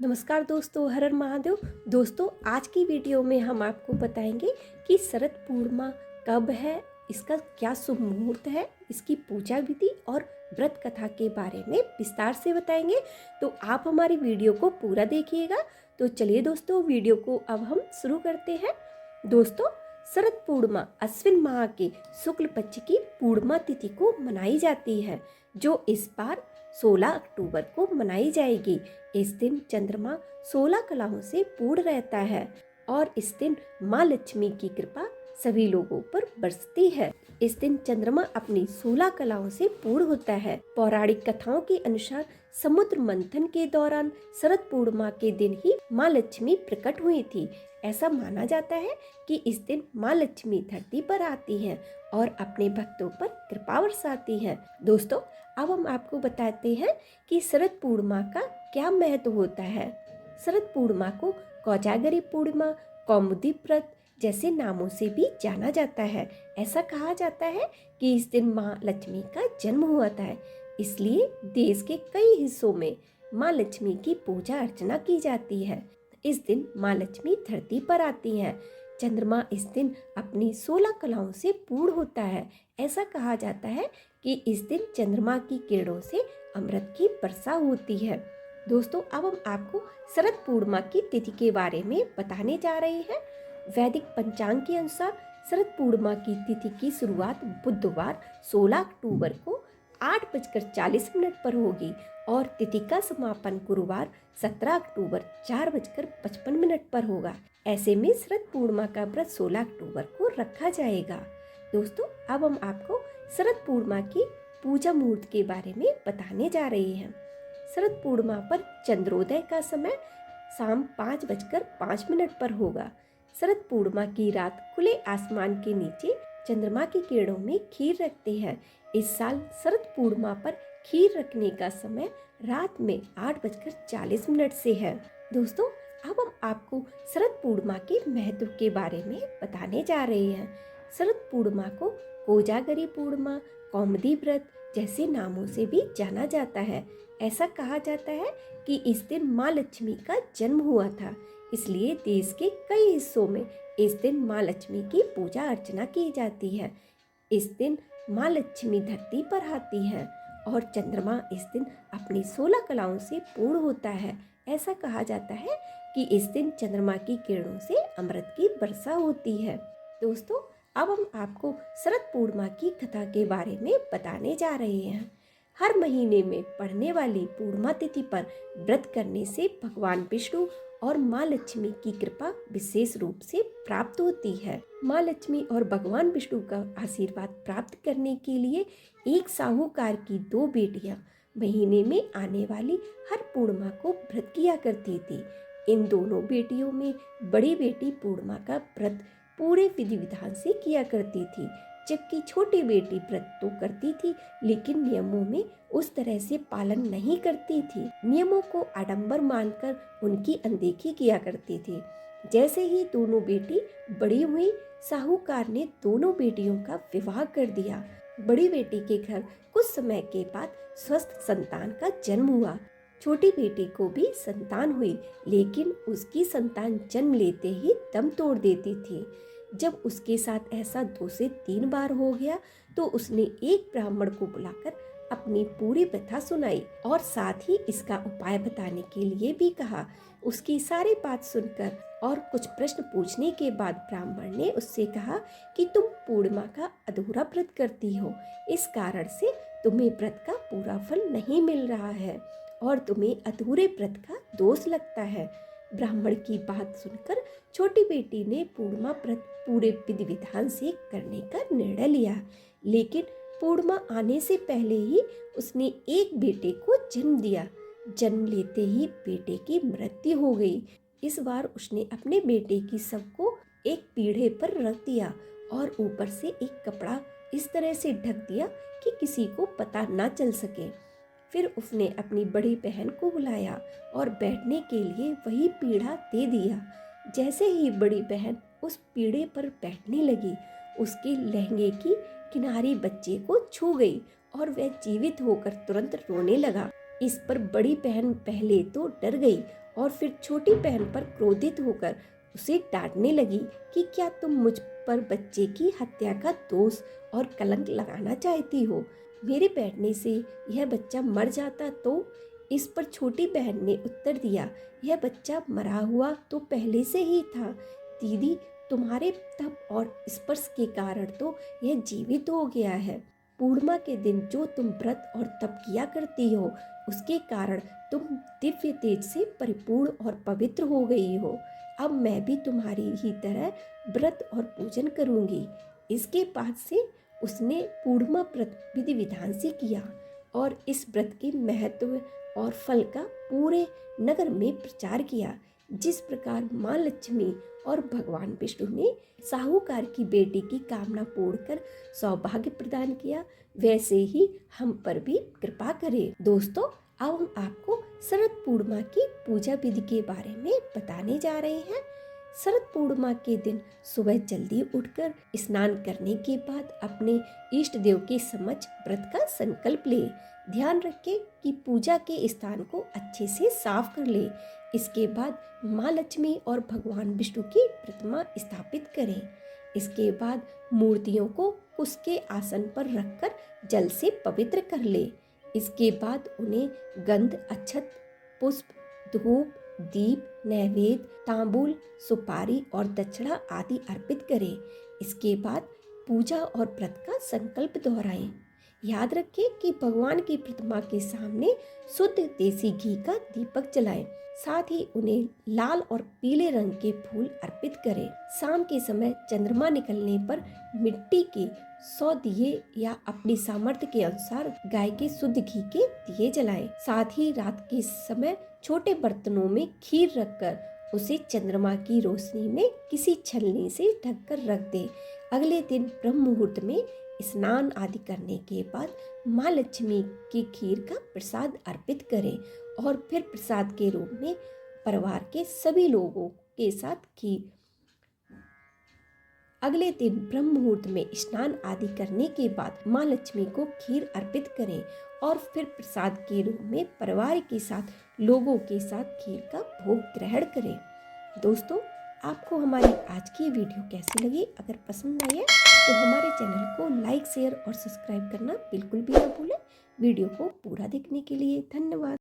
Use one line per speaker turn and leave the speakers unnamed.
नमस्कार दोस्तों, हर हर महादेव। दोस्तों, आज की वीडियो में हम आपको बताएंगे कि शरद पूर्णिमा कब है, इसका क्या शुभ मुहूर्त है, इसकी पूजा विधि और व्रत कथा के बारे में विस्तार से बताएंगे। तो आप हमारी वीडियो को पूरा देखिएगा। तो चलिए दोस्तों, वीडियो को अब हम शुरू करते हैं। दोस्तों, शरद पूर्णिमा अश्विन माह के शुक्ल पक्ष की पूर्णिमा तिथि को मनाई जाती है, जो इस बार 16 अक्टूबर को मनाई जाएगी। इस दिन चंद्रमा 16 कलाओं से पूर्ण रहता है और इस दिन माँ लक्ष्मी की कृपा सभी लोगों पर बरसती है। इस दिन चंद्रमा अपनी 16 कलाओं से पूर्ण होता है। पौराणिक कथाओं के अनुसार समुद्र मंथन के दौरान शरद पूर्णिमा के दिन ही माँ लक्ष्मी प्रकट हुई थी। ऐसा माना जाता है कि इस दिन माँ लक्ष्मी धरती पर आती हैं और अपने भक्तों पर कृपा बरसाती हैं। दोस्तों, अब हम आपको बताते हैं कि शरद पूर्णिमा का क्या महत्व होता है। शरद पूर्णिमा को कोजागरी पूर्णिमा, कौमुदी व्रत जैसे नामों से भी जाना जाता है। ऐसा कहा जाता है कि इस दिन माँ लक्ष्मी का जन्म हुआ था, इसलिए देश के कई हिस्सों में माँ लक्ष्मी की पूजा अर्चना की जाती है। इस दिन माँ लक्ष्मी धरती पर आती हैं। चंद्रमा इस दिन अपनी 16 कलाओं से पूर्ण होता है। ऐसा कहा जाता है कि इस दिन चंद्रमा की किरणों से अमृत की वर्षा होती है। दोस्तों, अब हम आपको शरद पूर्णिमा की तिथि के बारे में बताने जा रहे हैं। वैदिक पंचांग के अनुसार शरद पूर्णिमा की तिथि की शुरुआत बुधवार 16 अक्टूबर को 8:40 पर होगी और तिथि का समापन गुरुवार 17 अक्टूबर 4:55 पर होगा। ऐसे में शरद पूर्णिमा का व्रत 16 अक्टूबर को रखा जाएगा। दोस्तों, अब हम आपको शरद पूर्णिमा की पूजा मुहूर्त के बारे में बताने जा रहे हैं। शरद पूर्णिमा पर चंद्रोदय का समय शाम 5:05 पर होगा। शरद पूर्णिमा की रात खुले आसमान के नीचे चंद्रमा की किरणों में खीर रखते हैं। इस साल शरद पूर्णिमा पर खीर रखने का समय रात में 8:40 से है। दोस्तों, अब हम आपको शरद पूर्णिमा के महत्व के बारे में बताने जा रहे हैं। शरद पूर्णिमा को कोजागरी पूर्णिमा, कौमुदी व्रत जैसे नामों से भी जाना जाता है। ऐसा कहा जाता है कि इस दिन माँ लक्ष्मी का जन्म हुआ था, इसलिए देश के कई हिस्सों में इस दिन माँ लक्ष्मी की पूजा अर्चना की जाती है। इस दिन माँ लक्ष्मी धरती पर आती है और चंद्रमा इस दिन अपनी 16 कलाओं से पूर्ण होता है। ऐसा कहा जाता है कि इस दिन चंद्रमा की किरणों से अमृत की वर्षा होती है। दोस्तों, अब हम आपको शरद पूर्णिमा की कथा के बारे में बताने जा रहे हैं। हर महीने में पड़ने वाली पूर्णिमा तिथि पर व्रत करने से भगवान विष्णु और माँ लक्ष्मी की कृपा विशेष रूप से प्राप्त होती है। माँ लक्ष्मी और भगवान विष्णु का आशीर्वाद प्राप्त करने के लिए एक साहूकार की 2 बेटियां महीने में आने वाली हर पूर्णिमा को व्रत किया करती थी। इन दोनों बेटियों में बड़ी बेटी पूर्णिमा का व्रत पूरे विधि विधान से किया करती थी, जबकि छोटी बेटी व्रत तो करती थी लेकिन नियमों में उस तरह से पालन नहीं करती थी। नियमों को आडंबर मानकर उनकी अनदेखी किया करती थी। जैसे ही दोनों बेटी बड़ी हुई, साहूकार ने दोनों बेटियों का विवाह कर दिया। बड़ी बेटी के घर कुछ समय के बाद स्वस्थ संतान का जन्म हुआ। छोटी बेटी को भी संतान हुई, लेकिन उसकी संतान जन्म लेते ही दम तोड़ देती थी। जब उसके साथ ऐसा 2 से 3 बार हो गया तो उसने एक ब्राह्मण को बुलाकर अपनी पूरी व्यथा सुनाई और साथ ही इसका उपाय बताने के लिए भी कहा। उसकी सारी बात सुनकर और कुछ प्रश्न पूछने के बाद ब्राह्मण ने उससे कहा कि तुम पूर्णिमा का अधूरा व्रत करती हो, इस कारण से तुम्हें व्रत का पूरा फल नहीं मिल रहा है और तुम्हें अधूरे व्रत का दोष लगता है। ब्राह्मण की बात सुनकर छोटी बेटी ने पूर्णिमा व्रत पूरे विधि विधान से करने का निर्णय लिया, लेकिन पूर्णिमा आने से पहले ही उसने एक बेटे को जन्म दिया। जन्म लेते ही बेटे की मृत्यु हो गई। इस बार उसने अपने बेटे की शव को एक पीढ़े पर रख दिया और ऊपर से एक कपड़ा इस तरह से ढक दिया कि किसी को पता न चल सके। फिर उसने अपनी बड़ी बहन को बुलाया और बैठने के लिए वही पीढ़ा दे दिया। जैसे ही बड़ी बहन उस पीढ़े पर बैठने लगी, उसके लहंगे की किनारी बच्चे को छू गई और वह जीवित होकर तुरंत रोने लगा। इस पर बड़ी बहन पहले तो डर गई और फिर छोटी बहन पर क्रोधित होकर उसे डांटने लगी कि क्या तुम मुझ पर बच्चे की हत्या का दोष और कलंक लगाना चाहती हो? मेरे बैठने से यह बच्चा मर जाता तो? इस पर छोटी बहन ने उत्तर दिया, यह बच्चा मरा हुआ तो पहले से ही था दीदी, तुम्हारे तप और स्पर्श के कारण तो यह जीवित हो गया है। पूर्णिमा के दिन जो तुम व्रत और तप किया करती हो उसके कारण तुम दिव्य तेज से परिपूर्ण और पवित्र हो गई हो। अब मैं भी तुम्हारी ही तरह व्रत और पूजन करूंगी। इसके बाद से उसने पूर्णिमा व्रत विधि विधान से किया और इस व्रत के महत्व और फल का पूरे नगर में प्रचार किया। जिस प्रकार माँ लक्ष्मी और भगवान विष्णु ने साहूकार की बेटी की कामना पूर्ण कर सौभाग्य प्रदान किया, वैसे ही हम पर भी कृपा करें। दोस्तों, अब हम आपको शरद पूर्णिमा की पूजा विधि के बारे में बताने जा रहे हैं। शरद पूर्णिमा के दिन सुबह जल्दी उठकर स्नान करने के बाद अपने इष्ट देव के समक्ष व्रत का संकल्प ले। ध्यान रखें कि पूजा के स्थान को अच्छे से साफ कर ले। इसके बाद माँ लक्ष्मी और भगवान विष्णु की प्रतिमा स्थापित करें। इसके बाद मूर्तियों को उसके आसन पर रखकर जल से पवित्र कर ले। इसके बाद उन्हें गंध, अक्षत, पुष्प, धूप, दीप, नैवेद्य, तांबूल, सुपारी और दक्षिणा आदि अर्पित करें। इसके बाद पूजा और व्रत का संकल्प दोहराएं। याद रखें कि भगवान की प्रतिमा के सामने शुद्ध देसी घी का दीपक जलाएं। साथ ही उन्हें लाल और पीले रंग के फूल अर्पित करें। शाम के समय चंद्रमा निकलने पर मिट्टी के 100 दिए या अपनी सामर्थ्य के अनुसार गाय के शुद्ध घी के दिए जलाएं। साथ ही रात के समय छोटे बर्तनों में खीर रखकर उसे चंद्रमा की रोशनी में किसी छलनी से ढककर रख दे। अगले दिन ब्रह्म मुहूर्त में स्नान आदि करने के बाद माँ लक्ष्मी की खीर का प्रसाद अर्पित करें और फिर प्रसाद के रूप में परिवार के सभी लोगों के साथ खीर। अगले दिन ब्रह्म मुहूर्त में स्नान आदि करने के बाद माँ लक्ष्मी को खीर अर्पित करें और फिर प्रसाद के रूप में परिवार के साथ लोगों के साथ खीर का भोग ग्रहण करें। दोस्तों, आपको हमारी आज की वीडियो कैसी लगी? अगर पसंद आई है तो हमारे चैनल को लाइक, शेयर और सब्सक्राइब करना बिल्कुल भी ना भूलें। वीडियो को पूरा देखने के लिए धन्यवाद।